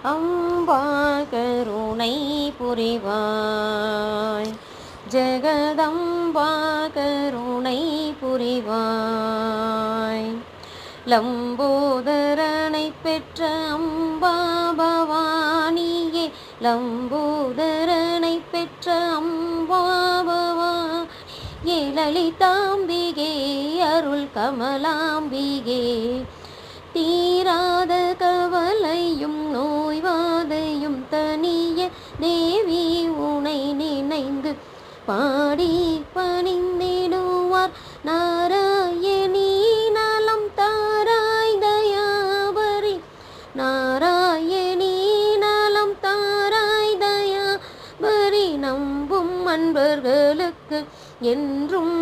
அம்பா கருணை புரிவாய். ஜெகதம்பா கருணை புரிவாய். லம்போதரனை பெற்ற அம்பா பவானியே, லம்போதரனை பெற்ற அம்பா பவானியே, லலிதாம்பிகே அருள் கமலாம்பிகே, தீராத கவலையும் நோய்வாதையும் தனிய தேவி உனை நினைந்து பாடி பணிந்திடுவார். நாராயணி நலம் தாராய் தயாபரி, நாராயணி நலம் தாராய் தயாபரி, நம்பும் அன்பர்களுக்கு என்றும்